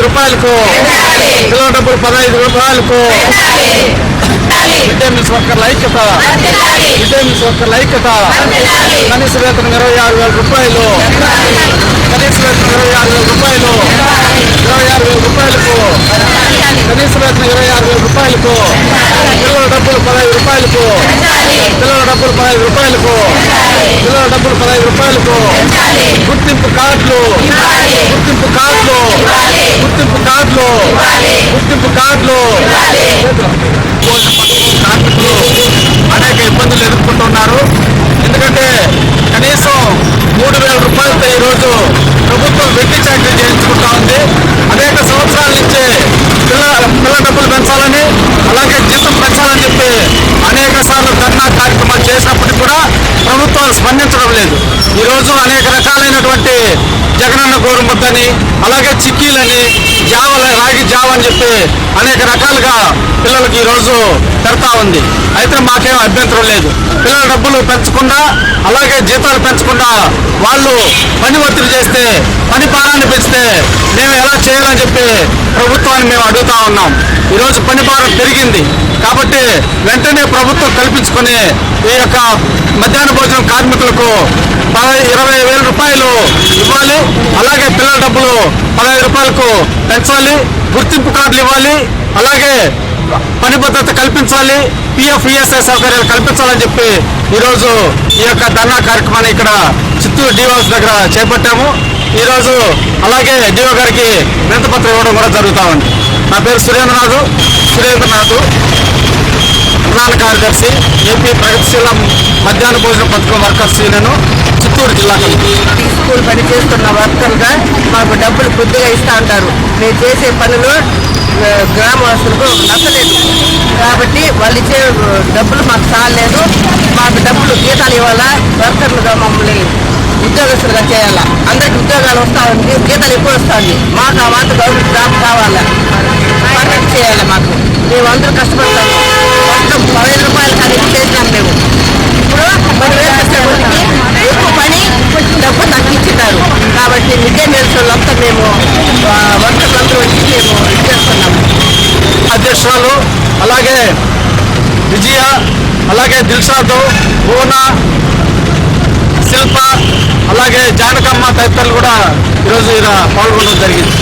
రూపాయలకు, పిల్లల డబ్బులు 15 రూపాయలకు, మిడ్ డే మీల్స్ వర్కర్ల ఐక్యత, మిడ్ డే మీల్స్ వర్కర్ల ఐక్యత, కనీస వేతనం 26,000 రూపాయలు, కనీస వేతనం 26,000 రూపాయలు, 26,000 రూపాయలకు, కనీస వేతనం 26,000 రూపాయలకు, పిల్లల డబ్బులు 15 రూపాయలకు, పిల్లల డబ్బులు 15 రూపాయలకు, పిల్లల డబ్బులు 15 రూపాయలకు, గుర్తింపు కార్డులు, గుర్తింపు కార్డులు, గుర్తింపు కార్డులు, గుర్తింపు కార్డులు. కార్మికులు అనేక ఇబ్బందులు ఎదుర్కొంటున్నారు. ఎందుకంటే కనీసం 3,000 రూపాయలతో ఈరోజు ప్రభుత్వం వెట్టి చాకరీ చేయించుకుంటా ఉంది. అనేక సంవత్సరాల నుంచి పిల్లల డబ్బులు పెంచాలని, అలాగే జీతం పెంచాలని చెప్పి అనేక సార్లు ధర్నా కార్యక్రమాలు చేసినప్పటికీ కూడా ప్రభుత్వం స్పందించడం లేదు. ఈరోజు అనేక రకాలైనటువంటి జగనన్న గోరుముద్దని, అలాగే చిక్కీలని, రాగి జావ అని చెప్పి అనేక రకాలుగా పిల్లలకి ఈరోజు పెడతా ఉంది. అయితే మాకేం అభ్యంతరం లేదు. పిల్లల డబ్బులు పెంచకుండా, అలాగే జీతాలు పెంచకుండా వాళ్ళు పని ఒత్తిడి చేస్తే, పని భారాన్ని పెంచితే మేము ఎలా చేయాలని చెప్పి ప్రభుత్వాన్ని మేము అడుగుతా ఉన్నాం. ఈరోజు పని భారం పెరిగింది కాబట్టి వెంటనే ప్రభుత్వం కల్పించుకొని ఈ యొక్క మధ్యాహ్న భోజనం కార్మికులకు 20,000 రూపాయలు ఇవ్వాలి. అలాగే పిల్లల డబ్బులు 15 రూపాయలకు పెంచాలి. గుర్తింపు కార్డులు ఇవ్వాలి. అలాగే పని భద్రత కల్పించాలి. పిఎఫ్, ఈఎస్ఐ సౌకర్యాలు కల్పించాలని చెప్పి ఈరోజు ఈ యొక్క ధర్నా కార్యక్రమాన్ని ఇక్కడ చిత్తూరు డిఓ దగ్గర చేపట్టాము. ఈరోజు అలాగే డిఓ గారికి వినతిపత్రం ఇవ్వడం కూడా జరుగుతూ ఉంది. నా పేరు సురేంద్రనాథ్, ప్రధాన కార్యదర్శి, ఏపీ ప్రగతిశీల మధ్యాహ్న భోజన పథకం వర్కర్స్ యూనియన్, చిత్తూరు జిల్లా. స్కూల్ పని చేస్తున్న వర్కర్గా మాకు డబ్బులు కొద్దిగా ఇస్తూ ఉంటారు. మేము చేసే పనులు గ్రామవాసులకు నచ్చలేదు కాబట్టి వాళ్ళు ఇచ్చే డబ్బులు మాకు చాలలేదు. మాకు డబ్బులు జీతాలు ఇవ్వాలా, వర్కర్లుగా మమ్మల్ని ఉద్యోగస్తులుగా చేయాలా. అందరికి ఉద్యోగాలు వస్తూ ఉంది, జీతాలు ఎక్కువ వస్తుంది. మాకు ఆ మాత్రం గవర్నమెంట్ జాబ్ కావాలా, పర్మనెంట్ చేయాలి. మాకు మేము అందరూ కష్టపడతాము. మొత్తం 15 రూపాయలు కానీ చేసినాం మేము. ఇప్పుడు 10,000 కష్టపడికి ఎక్కువ పని, డబ్బు తగ్గించినారు కాబట్టి మిడ్ డే మీల్స్ వాళ్ళంతా మేము వర్కర్లందరూ వచ్చి మేము ఇచ్చేస్తున్నాము. అధ్యక్షురాలు, అలాగే విజయ, అలాగే దిల్షాద్, ఓనా, శిల్ప, అలాగే జానకమ్మ తదితరులు కూడా ఈరోజు ఇలా పాల్గొనడం జరిగింది.